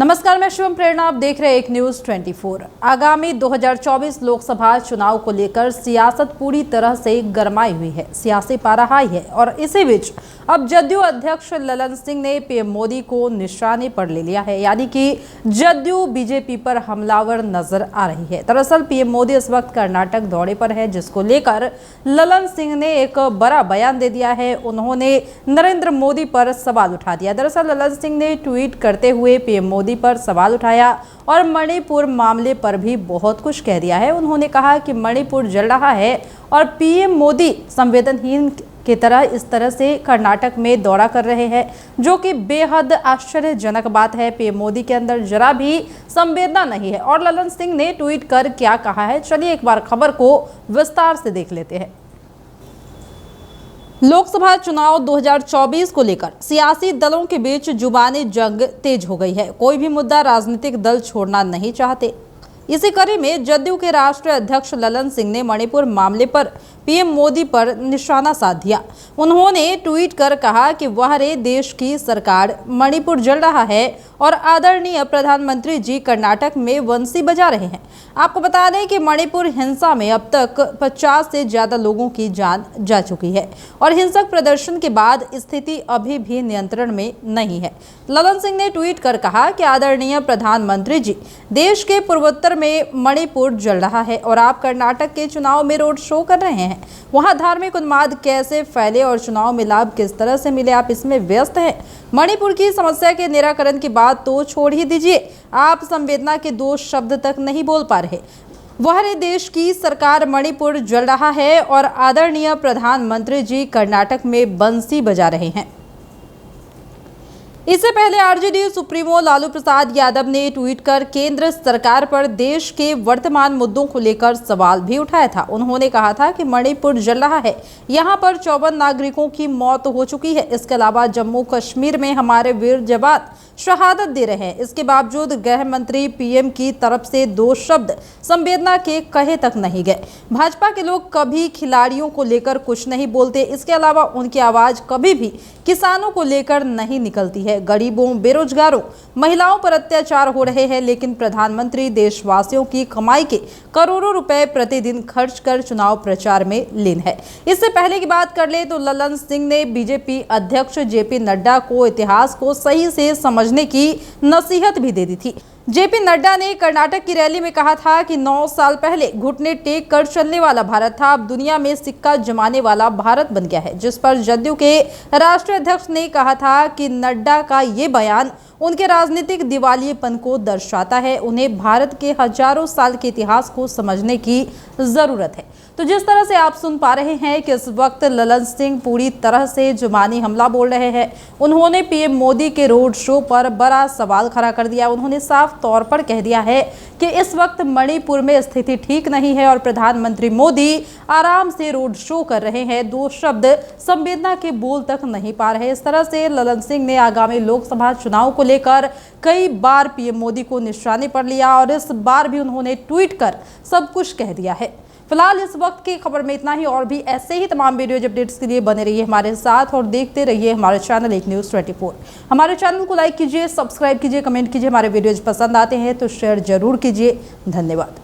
नमस्कार, मैं शिवम प्रेरणा। आप देख रहे हैं एक न्यूज 24। आगामी 2024 लोकसभा चुनाव को लेकर सियासत पूरी तरह से गरमाई हुई है, सियासी पारा हाई है और इसी बीच अब जदयू अध्यक्ष ललन सिंह ने पीएम मोदी को निशाने पर ले लिया है, यानी कि जदयू बीजेपी पर हमलावर नजर आ रही है। दरअसल पीएम मोदी इस वक्त कर्नाटक दौरे पर है, जिसको लेकर ललन सिंह ने एक बड़ा बयान दे दिया है। उन्होंने नरेंद्र मोदी पर सवाल उठा दिया। दरअसल ललन सिंह ने ट्वीट करते हुए पीएम मोदी पर सवाल उठाया और मणिपुर मामले पर भी बहुत कुछ कह दिया है। उन्होंने कहा कि मणिपुर जल रहा है और पीएम मोदी संवेदनहीन की तरह इस तरह से कर्नाटक में दौरा कर रहे हैं, जो कि बेहद आश्चर्यजनक बात है। पीएम मोदी के अंदर जरा भी संवेदना नहीं है। और ललन सिंह ने ट्वीट कर क्या कहा है, चलिए एक बार खबर को विस्तार से देख लेते हैं। लोकसभा चुनाव 2024 को लेकर सियासी दलों के बीच जुबानी जंग तेज हो गई है। कोई भी मुद्दा राजनीतिक दल छोड़ना नहीं चाहते। इसी कड़ी में जदयू के राष्ट्रीय अध्यक्ष ललन सिंह ने मणिपुर मामले पर पीएम मोदी पर निशाना साध दिया। उन्होंने ट्वीट कर कहा कि वह रे देश की सरकार मणिपुर जल रहा है और आदरणीय प्रधानमंत्री जी कर्नाटक में बंसी बजा रहे हैं। आपको बता दें कि मणिपुर हिंसा में अब तक 50 से ज्यादा लोगों की जान जा चुकी है और हिंसक प्रदर्शन के बाद स्थिति अभी भी नियंत्रण में नहीं है। ललन सिंह ने ट्वीट कर कहा कि आदरणीय प्रधानमंत्री जी, देश के पूर्वोत्तर में मणिपुर जल रहा है और आप कर्नाटक के चुनाव में रोड शो कर रहे हैं। वहां धार्मिक उन्माद कैसे फैले और चुनाव में लाभ किस तरह से मिले, आप इसमें व्यस्त हैं। मणिपुर की समस्या के निराकरण की बात तो छोड़ ही दीजिए, आप संवेदना के 2 शब्द तक नहीं बोल पा रहे। वह देश की सरकार मणिपुर जल रहा है और आदरणीय प्रधानमंत्री जी कर्नाटक में बंसी बजा रहे हैं। इससे पहले आरजेडी सुप्रीमो लालू प्रसाद यादव ने ट्वीट कर केंद्र सरकार पर देश के वर्तमान मुद्दों को लेकर सवाल भी उठाया था। उन्होंने कहा था कि मणिपुर जल रहा है, यहां पर 54 नागरिकों की मौत हो चुकी है। इसके अलावा जम्मू कश्मीर में हमारे वीर जवान शहादत दे रहे हैं। इसके बावजूद गृह मंत्री पीएम की तरफ से 2 शब्द संवेदना के कहे तक नहीं गए। भाजपा के लोग कभी खिलाड़ियों को लेकर कुछ नहीं बोलते। इसके अलावा उनकी आवाज कभी भी किसानों को लेकर नहीं निकलती है। गरीबों, बेरोजगारों, महिलाओं पर अत्याचार हो रहे हैं, लेकिन प्रधानमंत्री देशवासियों की कमाई के करोड़ों रुपए प्रतिदिन खर्च कर चुनाव प्रचार में लीन है। इससे पहले की बात कर ले तो ललन सिंह ने बीजेपी अध्यक्ष जेपी नड्डा को इतिहास को सही से समझने की नसीहत भी दे दी थी। जेपी नड्डा ने कर्नाटक की रैली में कहा था कि 9 साल पहले घुटने टेक कर चलने वाला भारत था, अब दुनिया में सिक्का जमाने वाला भारत बन गया है। जिस पर जदयू के राष्ट्रीय अध्यक्ष ने कहा था कि नड्डा का ये बयान उनके राजनीतिक दिवालियेपन को दर्शाता है। उन्हें भारत के हजारों साल के इतिहास को समझने की जरूरत है। तो जिस तरह से आप सुन पा रहे हैं कि इस वक्त ललन सिंह पूरी तरह से जुबानी हमला बोल रहे हैं। उन्होंने पीएम मोदी के रोड शो पर बड़ा सवाल खड़ा कर दिया। उन्होंने साफ तौर पर कह दिया है कि इस वक्त मणिपुर में स्थिति ठीक नहीं है और प्रधानमंत्री मोदी आराम से रोड शो कर रहे हैं। 2 शब्द संवेदना के बोल तक नहीं पा रहे। इस तरह से ललन सिंह ने आगामी लोकसभा चुनाव को लेकर कई बार पीएम मोदी को निशाने पर लिया और इस बार भी उन्होंने ट्वीट कर सब कुछ कह दिया है। फिलहाल इस वक्त की खबर में इतना ही। और भी ऐसे ही तमाम वीडियो अपडेट्स के लिए बने रहिए हमारे साथ और देखते रहिए हमारे चैनल एक न्यूज़ 24। हमारे चैनल को लाइक कीजिए, सब्सक्राइब कीजिए, कमेंट कीजिए। हमारे वीडियोज पसंद आते हैं तो शेयर जरूर कीजिए। धन्यवाद।